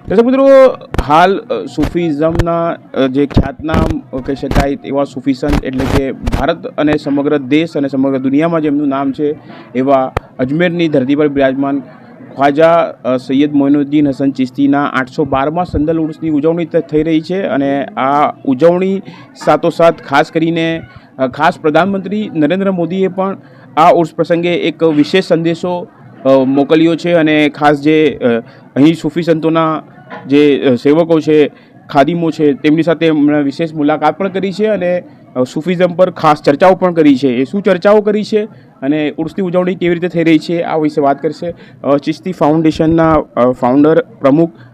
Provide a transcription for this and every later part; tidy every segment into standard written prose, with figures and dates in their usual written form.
દર્શક મિત્રો, હાલ સૂફીઝમના જે ખ્યાતનામ કહી શકાય એવા સૂફી સંત એટલે કે ભારત અને સમગ્ર દેશ અને સમગ્ર દુનિયામાં જેમનું નામ છે એવા અજમેરની ધરતી પર બિરાજમાન ખ્વાજા સૈયદ મોઇનુદ્દીન હસન ચિશ્તીના 812મા સંદલ ઉર્સની ઉજવણી થઈ રહી છે અને આ ઉજવણી સાથોસાથ ખાસ કરીને ખાસ પ્રધાનમંત્રી નરેન્દ્ર મોદીએ પણ આ ઉર્સ પ્રસંગે એક વિશેષ સંદેશો મોકલ્યો છે અને ખાસ જે અહીં સૂફી સંતોના જે સેવકો છે, ખાદીમો છે, તેમની સાથે એમણે વિશેષ મુલાકાત પણ કરી છે અને સૂફીઝમ પર ખાસ ચર્ચાઓ પણ કરી છે. એ શું ચર્ચાઓ કરી છે અને ઉર્સની ઉજવણી કેવી રીતે થઈ રહી છે આ વિશે વાત કરશે ચિશ્તી ફાઉન્ડેશનના ફાઉન્ડર પ્રમુખ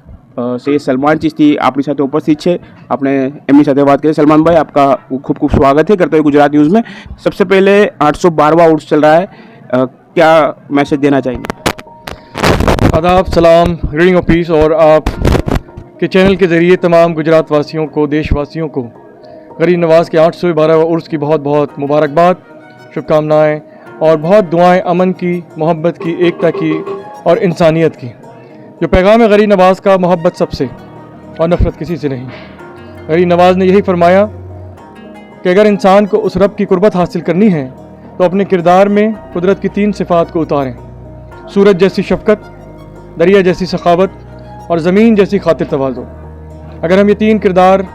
सैयद सलमान चिश्ती अपनी साथ उपस्थित है. आपने एमनी साथ बात करें. सलमान भाई, आपका खूब खूब स्वागत है करते हुए गुजरात न्यूज़ में. सबसे पहले 812वां उर्स चल रहा है, क्या मैसेज देना चाहेंगे? आदाब, सलाम, रीडिंग ऑफ पीस और आप के चैनल के ज़रिए तमाम गुजरात वासियों को, देशवासियों को गरीब नवाज़ के 812वां उर्स की बहुत बहुत मुबारकबाद, शुभकामनाएँ और बहुत दुआएं अमन की, मोहब्बत की, एकता की और इंसानियत की. जो पैगाम है गरीब नवाज़ का, मोहब्बत सबसे और नफ़रत किसी से नहीं. गरीब नवाज़ ने यही फरमाया कि अगर इंसान को उस रब की कुर्बत हासिल करनी है तो अपने किरदार में कुदरत की 3 सिफ़ात को उतारें. सूरज जैसी शफ़क़त, दरिया जैसी सखावत और ज़मीन जैसी खातिर तवाज़ो. अगर हम ये 3 किरदार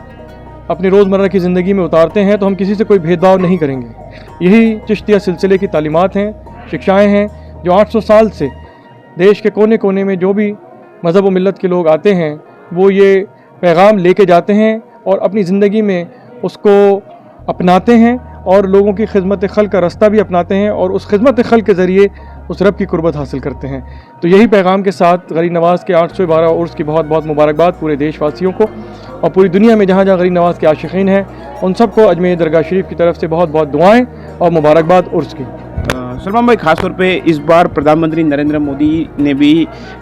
अपनी रोज़मर्रा की ज़िंदगी में उतारते हैं तो हम किसी से कोई भेदभाव नहीं करेंगे. यही चिश्तिया सिलसिले की तालीमात हैं, शिक्षाएँ हैं जो 800 साल से देश के कोने कोने में जो भी मज़हब व मिल्लत के लोग आते हैं वो ये पैगाम लेके जाते हैं और अपनी ज़िंदगी में उसको अपनाते हैं और लोगों की खिदमत खल का रास्ता भी अपनाते हैं और उस खिदमत खल के ज़रिए उस रब की कुर्बत हासिल करते हैं. तो यही पैगाम के साथ गरीब नवाज़ के 812 उर्स की बहुत बहुत मुबारकबाद पूरे देशवासियों को और पूरी दुनिया में जहाँ जहाँ गरीब नवाज़ के आशिकीन हैं उन सबको अजमेर दरगाह शरीफ की तरफ से बहुत बहुत दुआएँ और मुबारकबाद उर्स की. सलमान भाई, ख़ास तौर पे इस बार प्रधानमंत्री नरेंद्र मोदी ने भी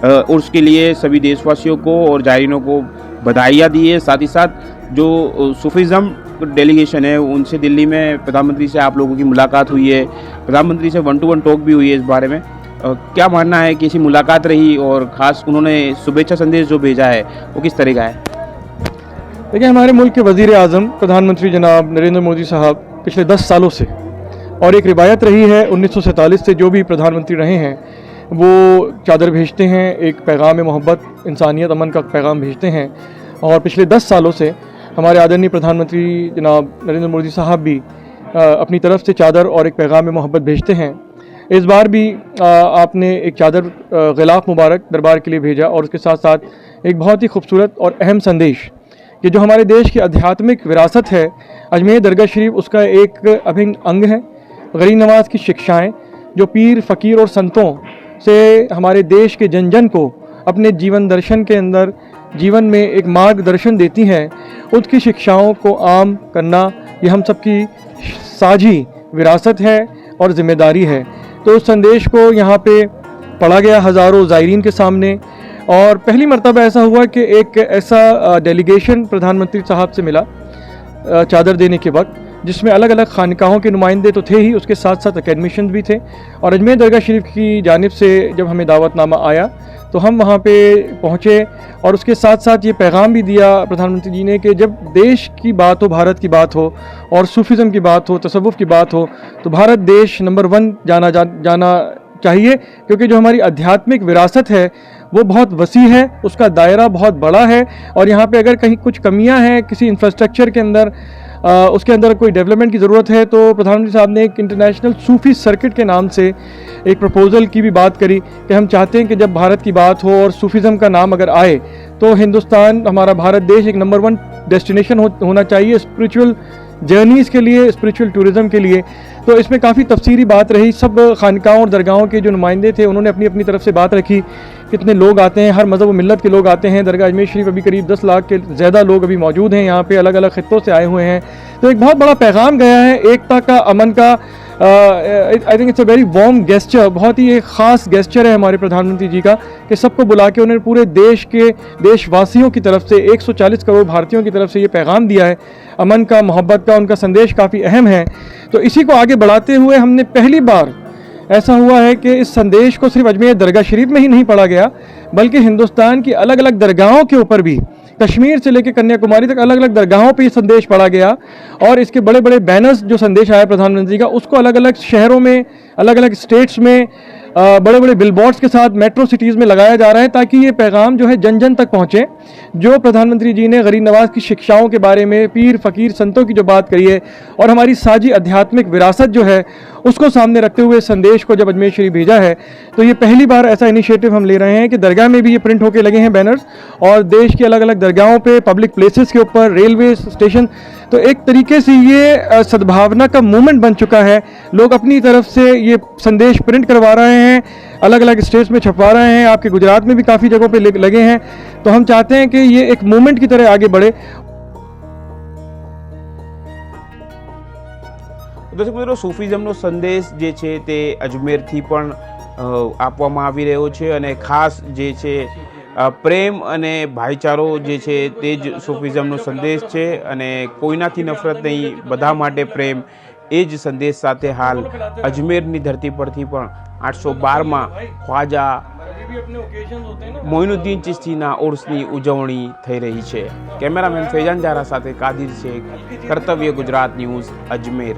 उर्स के लिए सभी देशवासियों को और जायरीनों को बधाइयाँ दी है. साथ ही साथ जो सूफीज़म डेलीगेशन है उनसे दिल्ली में प्रधानमंत्री से आप लोगों की मुलाकात हुई है, प्रधानमंत्री से 1-to-1 टॉक भी हुई है. इस बारे में क्या मानना है कि ऐसी मुलाकात रही और ख़ास उन्होंने शुभेच्छा संदेश जो भेजा है वो किस तरह का है? देखिए, हमारे मुल्क के वज़ीर आज़म प्रधानमंत्री जनाब नरेंद्र मोदी साहब पिछले 10 सालों से, और एक रिवायत रही है 1947 से जो भी प्रधानमंत्री रहे हैं वो चादर भेजते हैं, एक पैगाम मोहब्बत, इंसानियत, अमन का पैगाम भेजते हैं. और पिछले 10 सालों से हमारे आदरणीय प्रधानमंत्री जनाब नरेंद्र मोदी साहब भी अपनी तरफ से चादर और एक पैगाम मोहब्बत भेजते हैं. इस बार भी आपने एक चादर ग़िलाफ़ मुबारक दरबार के लिए भेजा और उसके साथ साथ एक बहुत ही खूबसूरत और अहम संदेश कि जो हमारे देश की आध्यात्मिक विरासत है अजमेर दरगाह शरीफ, उसका एक अभिन्न अंग है. गरीब नवाज़ की शिक्षाएं जो पीर, फ़कीर और संतों से हमारे देश के जन जन को अपने जीवन दर्शन के अंदर, जीवन में एक मार्गदर्शन देती हैं, उसकी शिक्षाओं को आम करना ये हम सब की साझी विरासत है और ज़िम्मेदारी है. तो उस संदेश को यहाँ पे पढ़ा गया हज़ारों ज़ायरीन के सामने और पहली मर्तबा ऐसा हुआ कि एक ऐसा डेलीगेशन प्रधानमंत्री साहब से मिला चादर देने के वक्त, जिसमें अलग अलग खानकाहों के नुमाइंदे तो थे ही, उसके साथ साथ अकेडमिशियन भी थे. और अजमेर दरगाह शरीफ की जानिब से जब हमें दावतनामा आया तो हम वहाँ पे पहुँचे और उसके साथ साथ ये पैगाम भी दिया प्रधानमंत्री जी ने कि जब देश की बात हो, भारत की बात हो और सूफीज़म की बात हो, तसव्वुफ़ की बात हो तो भारत देश नंबर 1 जाना चाहिए, क्योंकि जो हमारी आध्यात्मिक विरासत है वो बहुत वसी है, उसका दायरा बहुत बड़ा है. और यहाँ पे अगर कहीं कुछ कमियाँ हैं किसी इंफ्रास्ट्रक्चर के अंदर, उसके अंदर कोई डेवलपमेंट की ज़रूरत है, तो प्रधानमंत्री साहब ने एक इंटरनेशनल सूफ़ी सर्किट के नाम से एक प्रपोज़ल की भी बात करी कि हम चाहते हैं कि जब भारत की बात हो और सूफीज़म का नाम अगर आए तो हिंदुस्तान, हमारा भारत देश एक नंबर 1 डेस्टिनेशन होना चाहिए स्पिरिचुअल जर्नीज़ के लिए, स्पिरिचुअल टूरिज़म के लिए. तो इसमें काफ़ी तफसीरी बात रही. सब खानकाओं और दरगाहों के जो नुमाइंदे थे उन्होंने अपनी अपनी तरफ से बात रखी. कितने लोग आते हैं, हर मज़हब व मिल्लत के लोग आते हैं. दरगाह अजमेर शरीफ अभी करीब 10 लाख के ज़्यादा लोग अभी मौजूद हैं यहाँ पे, अलग अलग खित्तों से आए हुए हैं. तो एक बहुत बड़ा पैगाम गया है एकता का, अमन का. I think it's a very warm gesture, बहुत ही एक ख़ास गेस्चर है हमारे प्रधानमंत्री जी का कि सबको बुला के उन्होंने पूरे देश के देशवासियों की तरफ से 140 करोड़ भारतीयों की तरफ से ये पैगाम दिया है अमन का, मोहब्बत का. उनका संदेश काफ़ी अहम है. तो इसी को आगे बढ़ाते हुए हमने पहली बार ऐसा हुआ है कि इस संदेश को सिर्फ अजमेर दरगाह शरीफ में ही नहीं पढ़ा गया बल्कि हिंदुस्तान की अलग अलग दरगाहों के ऊपर भी, कश्मीर से लेकर कन्याकुमारी तक अलग अलग दरगाहों पे ये संदेश पढ़ा गया। और इसके बड़े बड़े बैनर्स, जो संदेश आया प्रधानमंत्री का, उसको अलग अलग शहरों में, अलग अलग स्टेट्स में बड़े बड़े बिलबोर्ड्स के साथ मेट्रो सिटीज़ में लगाया जा रहा है, ताकि ये पैगाम जो है जन जन तक पहुँचे। जो प्रधानमंत्री जी ने गरीब नवाज की शिक्षाओं के बारे में, पीर फकीर संतों की जो बात करी है, और हमारी साझी आध्यात्मिक विरासत जो है उसको सामने रखते हुए संदेश को जब अजमेर शरीफ भेजा है, तो ये पहली बार ऐसा इनिशिएटिव हम ले रहे हैं कि दरगाह में भी ये प्रिंट होके लगे हैं बैनर्स, और देश की अलग अलग दरगाहों पे, पब्लिक प्लेसेस के ऊपर, रेलवे स्टेशन। तो एक तरीके से ये सद्भावना का मूवमेंट बन चुका है। लोग अपनी तरफ से ये संदेश प्रिंट करवा रहे हैं, अलग अलग स्टेट्स में छपवा रहे हैं, आपके गुजरात में भी काफ़ी जगहों पे लगे हैं। तो हम चाहते हैं कि ये एक मूवमेंट की तरह आगे बढ़े। દર્શક મિત્રો, સૂફિઝમનો સંદેશ જે છે તે અજમેરથી પણ આપવામાં આવી રહ્યો છે, અને ખાસ જે છે પ્રેમ અને ભાઈચારો જે છે તે જ સૂફિઝમનો સંદેશ છે, અને કોઈનાથી નફરત નહીં, બધા માટે પ્રેમ, એ જ સંદેશ સાથે હાલ અજમેરની ધરતી પરથી પણ 812માં ખ્વાજા મોઇનુદ્દીન ચિશ્તીના ઉર્સની ઉજવણી થઈ રહી છે। કેમેરામેન ફૈજાન જારા સાથે કાદિર શેખ, કર્તવ્ય ગુજરાત ન્યૂઝ, અજમેર।